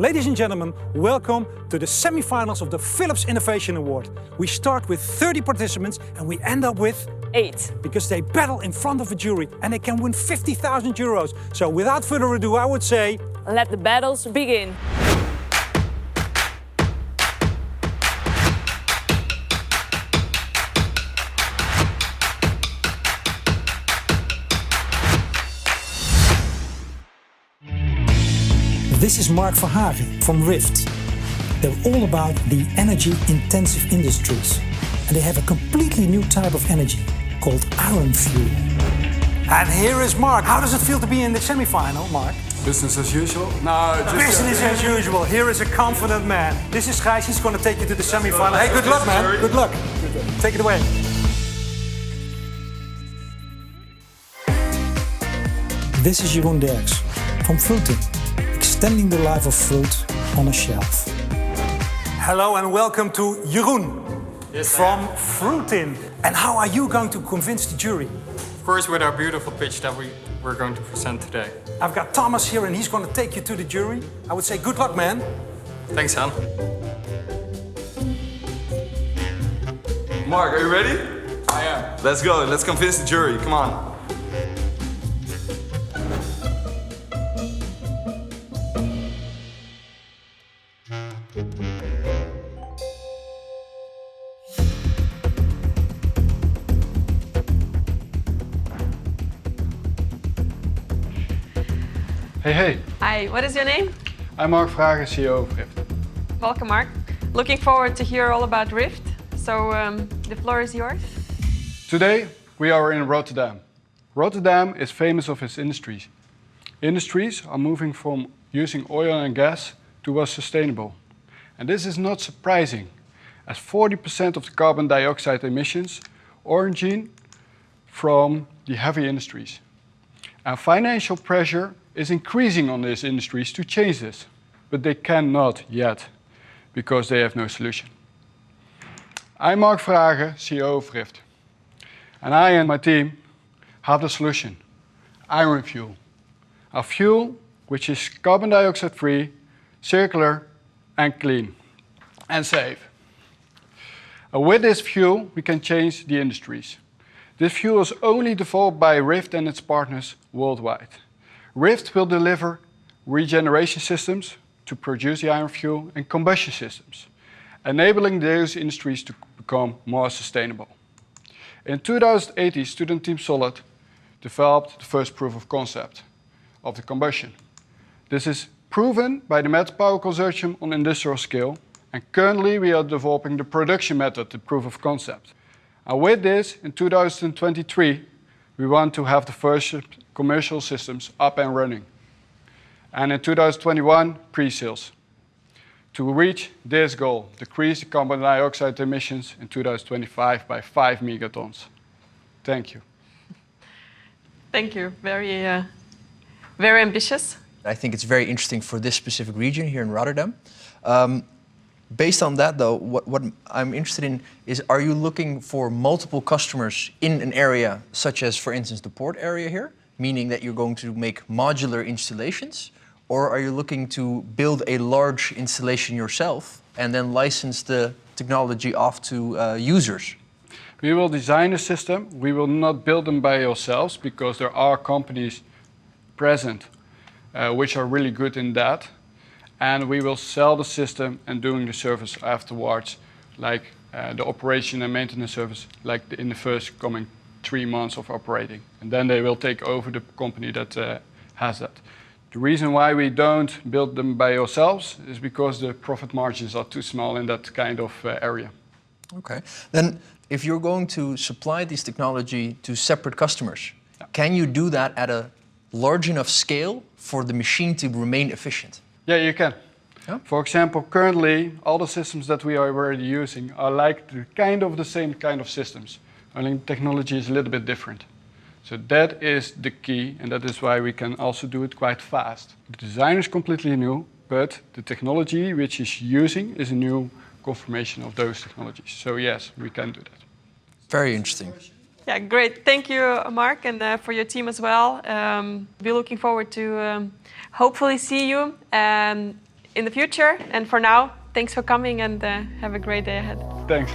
Ladies and gentlemen, welcome to the semi-finals of the Philips Innovation Award. We start with 30 participants and we end up with 8. because they battle in front of a jury and they can win 50,000 euros. So without further ado, I would say, Let the battles begin. this is Mark Verhagen from Rift. They're all about the energy-intensive industries. And they have a completely new type of energy called iron fuel. And here is Mark. How does it feel to be in the semi-final, Mark? Business as usual? No, just... Business as usual. Here is a confident man. This is Gijs. He's going to take you to the semi-final. Hey, good luck, man. Good luck. Take it away. This is Jeroen Derks from Fruiting, extending the life of fruit on a shelf. Hello and welcome to Jeroen from Fruiting. And how are you going to convince the jury? Of course, with our beautiful pitch that we're going to present today. I've got Thomas here and he's going to take you to the jury. I would say good luck, man. Thanks, Han. Mark, are you ready? I am. Let's go, let's convince the jury, come on. Hey. Hi, what is your name? I'm Mark Verhagen, CEO of Rift. Welcome, Mark. Looking forward to hear all about Rift. So the floor is yours. Today we are in Rotterdam. Rotterdam is famous of its industries. Industries are moving from using oil and gas towards sustainable. And this is not surprising, as 40% of the carbon dioxide emissions origin from the heavy industries. And financial pressure is increasing on these industries to change this, but they cannot yet, because they have no solution. I'm Mark Verhagen, CEO of Rift, and I and my team have the solution, iron fuel. A fuel which is carbon dioxide free, circular and clean and safe. With this fuel we can change the industries. This fuel is only developed by Rift and its partners worldwide. Rift will deliver regeneration systems to produce the iron fuel and combustion systems, enabling those industries to become more sustainable. In 2018, student team Solid developed the first proof of concept of the combustion. This is proven by the Metal Power Consortium on industrial scale, and currently we are developing the production method, the proof of concept. And with this, in 2023, we want to have the first commercial systems up and running. And in 2021, pre-sales. To reach this goal, decrease the carbon dioxide emissions in 2025 by 5 megatons. Thank you. Thank you. Very ambitious. I think it's very interesting for this specific region here in Rotterdam. Based on that, though, what I'm interested in is, are you looking for multiple customers in an area, such as, for instance, the port area here, meaning that you're going to make modular installations? Or are you looking to build a large installation yourself and then license the technology off to users? We will design a system. We will not build them by ourselves because there are companies present which are really good in that. And we will sell the system and doing the service afterwards, like the operation and maintenance service, like in the first coming 3 months of operating. And then they will take over the company that has that. The reason why we don't build them by ourselves is because the profit margins are too small in that kind of area. Okay. Then if you're going to supply this technology to separate customers, can you do that at a large enough scale for the machine to remain efficient? Yeah, you can. Yeah? For example, currently, all the systems that we are already using are like the same kind of systems. Only the technology is a little bit different. So that is the key, and that is why we can also do it quite fast. The design is completely new, but the technology which is using is a new confirmation of those technologies. So yes, we can do that. Very interesting. Yeah, great. Thank you, Mark, and for your team as well. We're looking forward to hopefully see you in the future. And for now, thanks for coming and have a great day ahead. Thanks.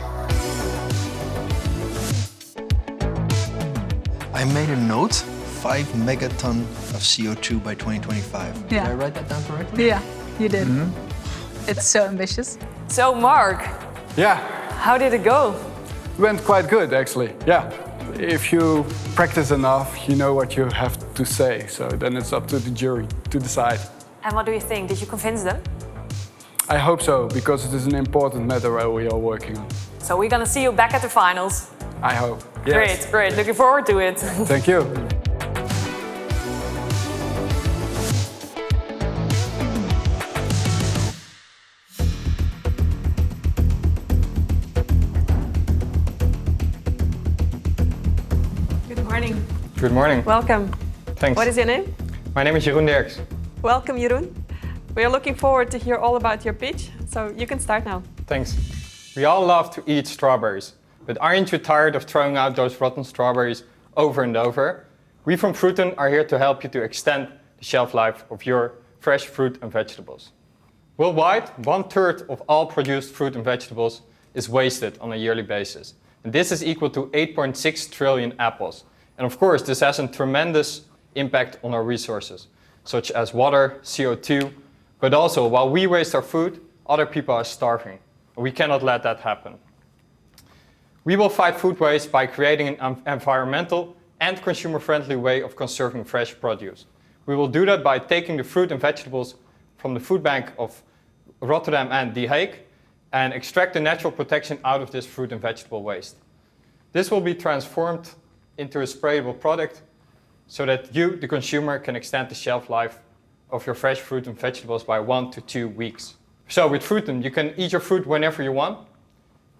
I made a note, 5 megaton of CO2 by 2025. Yeah. Did I write that down correctly? Yeah, you did. It's so ambitious. So, Mark, Yeah, how did it go? it went quite good actually. Yeah. If you practice enough, you know what you have to say. So then it's up to the jury to decide. And what do you think? Did you convince them? I hope so, because it is an important matter we are working on. So we're gonna see you back at the finals. I hope. Yes. Great, great. Looking forward to it. Thank you. Good morning. Good morning. Welcome. Thanks. What is your name? My name is Jeroen Derks. Welcome, Jeroen. We are looking forward to hear all about your pitch, so you can start now. Thanks. We all love to eat strawberries, but aren't you tired of throwing out those rotten strawberries over and over? We from Fruiten are here to help you to extend the shelf life of your fresh fruit and vegetables. Worldwide, 1/3 of all produced fruit and vegetables is wasted on a yearly basis. And this is equal to 8.6 trillion apples. And of course, this has a tremendous impact on our resources, such as water, CO2, but also while we waste our food, other people are starving. We cannot let that happen. We will fight food waste by creating an environmental and consumer-friendly way of conserving fresh produce. We will do that by taking the fruit and vegetables from the food bank of Rotterdam and The Hague and extract the natural protection out of this fruit and vegetable waste. This will be transformed into a sprayable product so that you, the consumer, can extend the shelf life of your fresh fruit and vegetables by 1 to 2 weeks. So with Fruiten, you can eat your fruit whenever you want.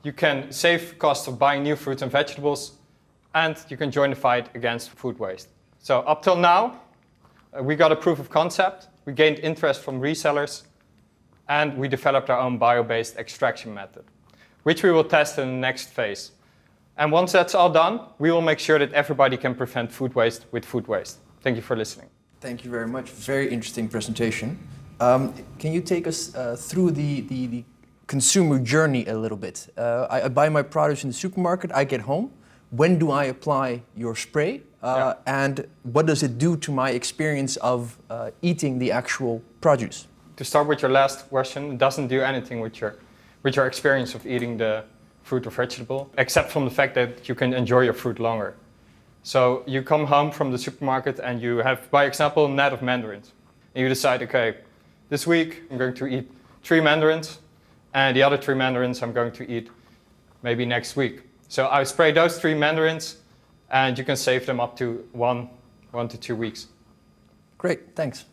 You can save costs of buying new fruits and vegetables, and you can join the fight against food waste. So up till now, we got a proof of concept, we gained interest from resellers, and we developed our own bio-based extraction method, which we will test in the next phase. And once that's all done, we will make sure that everybody can prevent food waste with food waste. Thank you for listening. Thank you very much. Very interesting presentation. Can you take us through the consumer journey a little bit? I buy my produce in the supermarket, I get home. When do I apply your spray? And what does it do to my experience of eating the actual produce? To start with your last question, it doesn't do anything with your experience of eating the fruit or vegetable, except from the fact that you can enjoy your fruit longer. So you come home from the supermarket and you have, by example, a net of mandarins. And you decide, okay, this week I'm going to eat 3 mandarins, and the other 3 mandarins I'm going to eat maybe next week. So I spray those 3 mandarins, and you can save them up to 1 to 2 weeks. Great, thanks.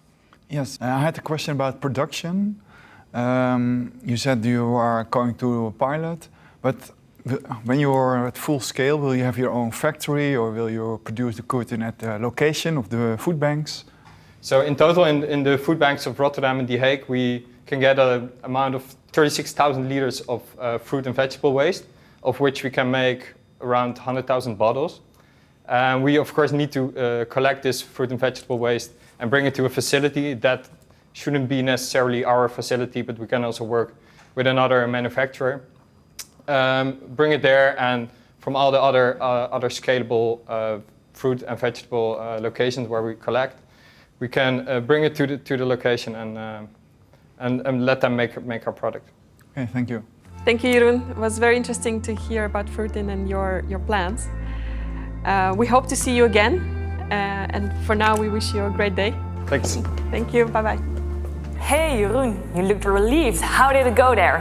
Yes, I had a question about production. You said you are going to a pilot, but when you are at full scale, will you have your own factory or will you produce the gluten at the location of the food banks? So in total, in the food banks of Rotterdam and The Hague, we can get an amount of 36,000 liters of fruit and vegetable waste, of which we can make around 100,000 bottles. And we, of course, need to collect this fruit and vegetable waste and bring it to a facility that shouldn't be necessarily our facility, but we can also work with another manufacturer. Bring it there, and from all the other scalable fruit and vegetable locations where we collect, we can bring it to the location and let them make our product. Okay, thank you. Thank you, Jeroen. It was very interesting to hear about Fruiten and your plans. We hope to see you again, and for now we wish you a great day. Thanks. Thank you, bye-bye. Hey, Jeroen, you looked relieved. How did it go there?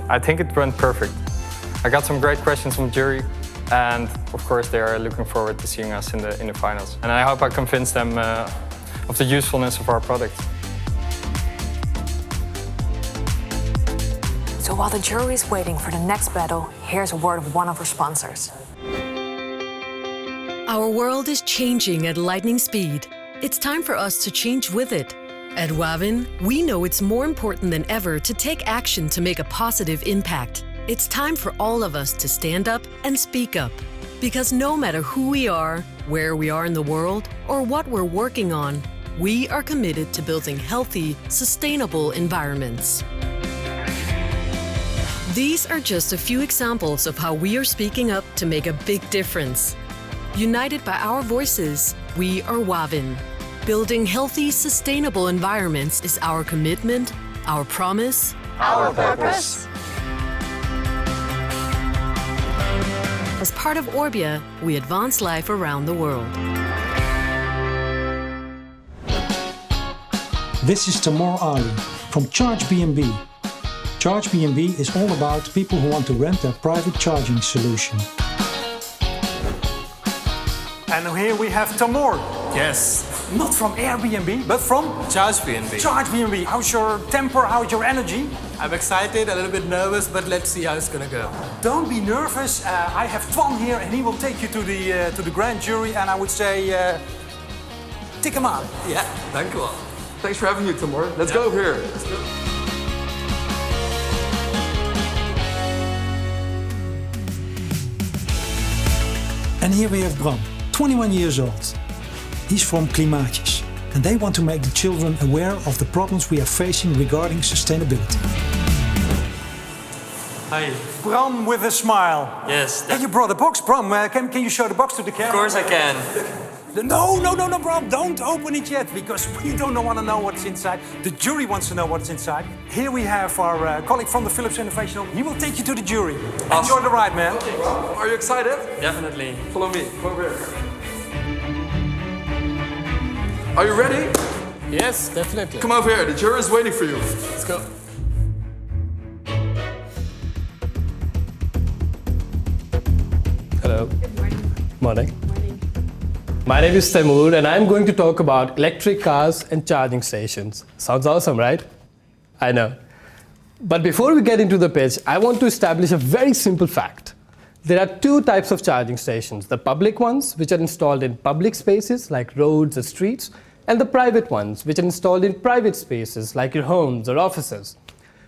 I think it went perfect. I got some great questions from the jury, and of course they are looking forward to seeing us in the finals. And I hope I convinced them of the usefulness of our product. So while the jury is waiting for the next battle, here's a word of one of our sponsors. Our world is changing at lightning speed. It's time for us to change with it. At Wavin, we know it's more important than ever to take action to make a positive impact. It's time for all of us to stand up and speak up. Because no matter who we are, where we are in the world, or what we're working on, we are committed to building healthy, sustainable environments. These are just a few examples of how we are speaking up to make a big difference. United by our voices, we are Wavin. Building healthy, sustainable environments is our commitment, our promise, Our purpose. As part of Orbia, we advance life around the world. This is Tamar Ali from Charge B&B. Charge B&B is all about people who want to rent a private charging solution. And here we have Tamar. Yes, Not from Airbnb, but from Charge B&B. Charge B&B. How's your temper? How's your energy? I'm excited, a little bit nervous, but let's see how it's gonna go. Don't be nervous. I have Twan here, and he will take you to the grand jury. And I would say, tik hem aan. Yeah, thank you. Thanks for having me, Tamar. Let's go here. And here we have Bram, 21 years old. He's from Klimaatjes, and they want to make the children aware of the problems we are facing regarding sustainability. Hi. Bram with a smile. Yes, And you brought a box, Bram. Can you show the box to the camera? of course I can. No, Bram, don't open it yet, because we don't want to know what's inside. The jury wants to know what's inside. Here we have our colleague from the Philips Innovation Hub. He will take you to the jury. Awesome. Enjoy the ride, man. Are you excited? Definitely. Follow me. Come over here. Are you ready? Yes, definitely. Come over here. The jury is waiting for you. Let's go. Hello. Morning. My name is Temur, and I'm going to talk about electric cars and charging stations. Sounds awesome, right? I know. But before we get into the pitch, I want to establish a very simple fact. There are two types of charging stations, the public ones, which are installed in public spaces like roads or streets, and the private ones, which are installed in private spaces like your homes or offices.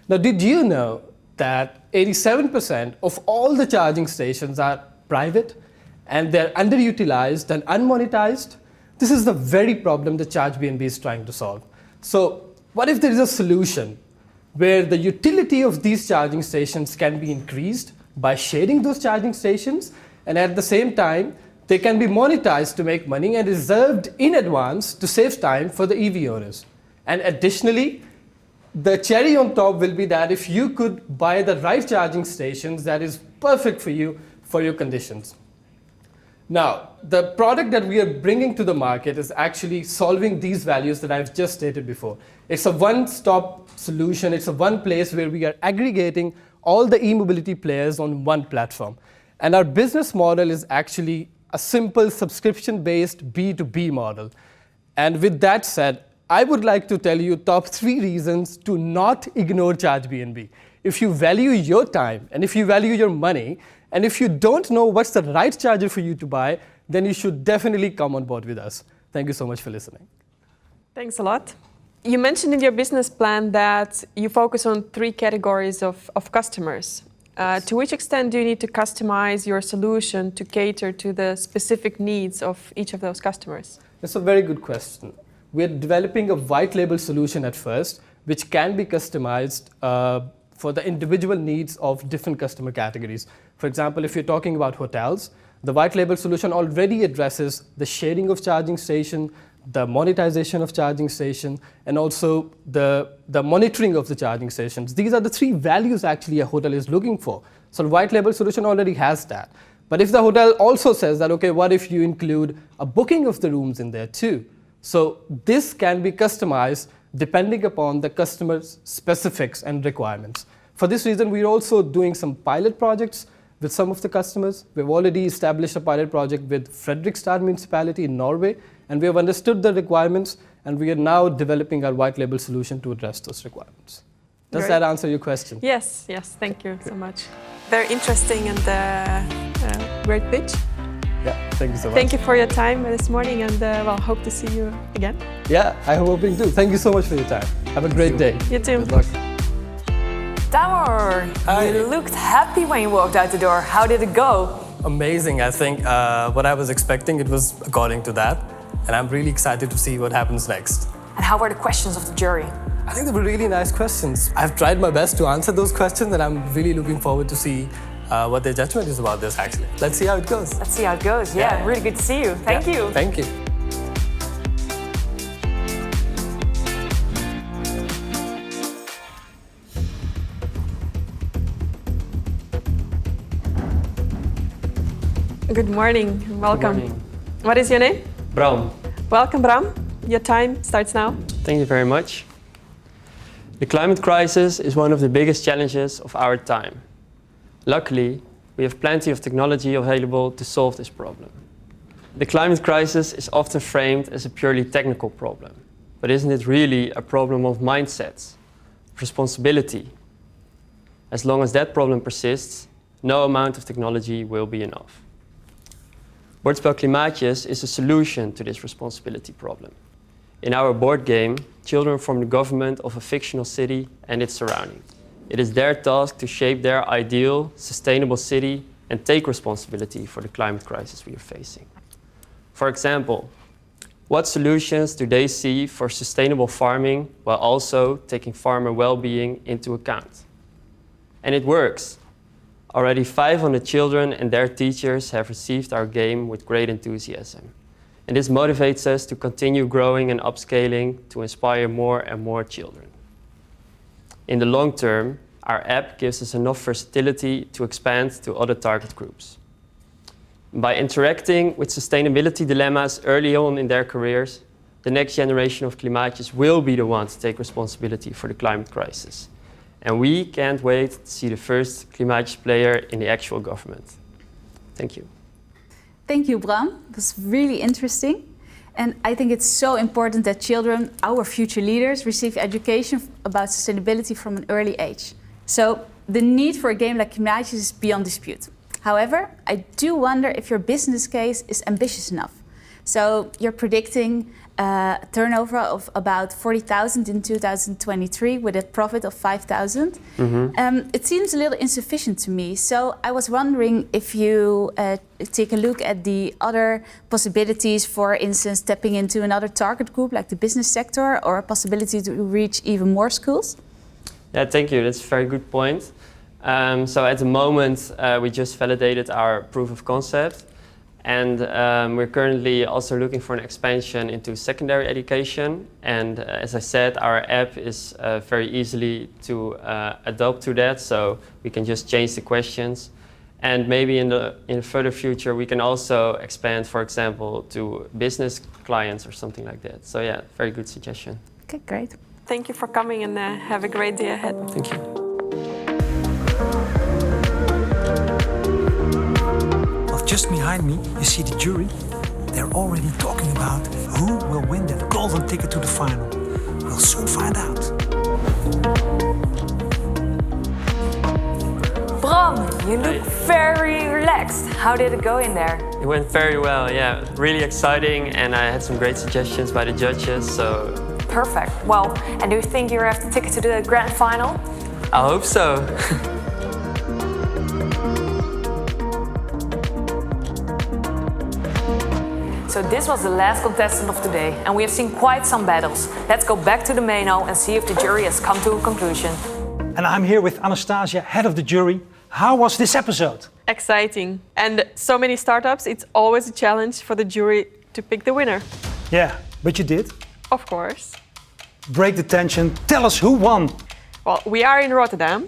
Now, did you know that 87% of all the charging stations are private, and they're underutilized and unmonetized? This is the very problem that Charge B&B is trying to solve. So what if there is a solution where the utility of these charging stations can be increased by sharing those charging stations, and at the same time, they can be monetized to make money and reserved in advance to save time for the EV owners. And additionally, the cherry on top will be that if you could buy the right charging stations that is perfect for you for your conditions. Now, the product that we are bringing to the market is actually solving these values that I've just stated before. It's a one-stop solution. It's a one place where we are aggregating all the e-mobility players on one platform. And our business model is actually a simple subscription-based B2B model. And with that said, I would like to tell you top 3 reasons to not ignore Charge B&B. If you value your time, and if you value your money, and if you don't know what's the right charger for you to buy, then you should definitely come on board with us. Thank you so much for listening. Thanks a lot. You mentioned in your business plan that you focus on 3 categories of customers. To which extent do you need to customize your solution to cater to the specific needs of each of those customers? That's a very good question. We're developing a white label solution at first, which can be customized for the individual needs of different customer categories. For example, if you're talking about hotels, the white label solution already addresses the sharing of charging station, the monetization of charging station, and also the monitoring of the charging stations. These are the 3 values actually a hotel is looking for. So the white label solution already has that. But if the hotel also says that, okay, what if you include a booking of the rooms in there too? So this can be customized depending upon the customer's specifics and requirements. For this reason, we're also doing some pilot projects with some of the customers. We've already established a pilot project with Fredrikstad Municipality in Norway, and we have understood the requirements, and we are now developing our white label solution to address those requirements. Does that answer your question? Yes, thank you so much. Very interesting and great pitch. Yeah, thank you so much. Thank you for your time this morning, and hope to see you again. Yeah, I'm hoping to. Thank you so much for your time. Have a great day. You too. Good luck. Tamar, you looked happy when you walked out the door. How did it go? Amazing. I think what I was expecting, it was according to that. and I'm really excited to see what happens next. And how were the questions of the jury? I think they were really nice questions. I've tried my best to answer those questions, and I'm really looking forward to see what their judgment is about this, actually. Let's see how it goes. Let's see how it goes. Yeah, really good to see you. Thank you. Thank you. Good morning. Welcome. Good morning. What is your name? Bram. Welcome, Bram. Your time starts now. Thank you very much. The climate crisis is one of the biggest challenges of our time. Luckily, we have plenty of technology available to solve this problem. The climate crisis is often framed as a purely technical problem, but isn't it really a problem of mindsets, responsibility? As long as that problem persists, no amount of technology will be enough. Bordspel Klimaatjes is a solution to this responsibility problem. In our board game, children form the government of a fictional city and its surroundings. It is their task to shape their ideal, sustainable city and take responsibility for the climate crisis we are facing. For example, what solutions do they see for sustainable farming while also taking farmer well-being into account? And it works. Already 500 children and their teachers have received our game with great enthusiasm. And this motivates us to continue growing and upscaling to inspire more and more children. In the long term, our app gives us enough versatility to expand to other target groups. By interacting with sustainability dilemmas early on in their careers, the next generation of Klimaatjes will be the ones to take responsibility for the climate crisis. And we can't wait to see the first Klimaatjes player in the actual government. Thank you. Thank you, Bram. It was really interesting. And I think it's so important that children, our future leaders, receive education about sustainability from an early age. So the need for a game like Klimaatjes is beyond dispute. However, I do wonder if your business case is ambitious enough. So you're predicting a turnover of about 40,000 in 2023 with a profit of 5,000. It seems a little insufficient to me. So I was wondering if you take a look at the other possibilities, for instance, stepping into another target group like the business sector, or a possibility to reach even more schools? Yeah, thank you. That's a very good point. So at the moment, we just validated our proof of concept. And we're currently also looking for an expansion into secondary education. And as I said, our app is very easily to adopt to that. So we can just change the questions. And maybe in the further future, we can also expand, for example, to business clients or something like that. So yeah, very good suggestion. Okay, great. Thank you for coming, and have a great day ahead. Thank you. Just behind me, you see the jury. They're already talking about who will win that golden ticket to the final. We'll soon find out. Bram, you look very relaxed. How did it go in there? It went very well, yeah. Really exciting, and I had some great suggestions by the judges, so... Perfect. Well, and do you think you have the ticket to the grand final? I hope so. So this was the last contestant of today, and we have seen quite some battles. Let's go back to the Meno and see if the jury has come to a conclusion. And I'm here with Anastasia, head of the jury. How was this episode? Exciting. And so many startups, it's always a challenge for the jury to pick the winner. Yeah, but you did. Of course. Break the tension. Tell us who won. Well, we are in Rotterdam,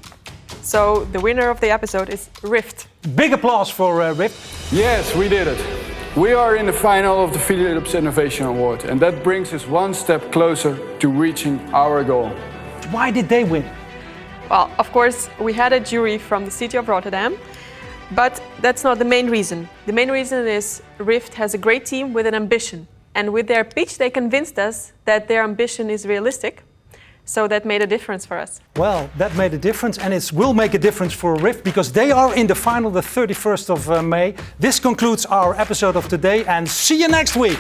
so the winner of the episode is Rift. Big applause for Rift. Yes, we did it. We are in the final of the Philips Innovation Award, and that brings us one step closer to reaching our goal. Why did they win? Well, of course, we had a jury from the city of Rotterdam, but that's not the main reason. The main reason is Rift has a great team with an ambition. And with their pitch, they convinced us that their ambition is realistic. So that made a difference for us. Well, that made a difference, and it will make a difference for Rift because they are in the final the 31st of May. This concludes our episode of today, and see you next week.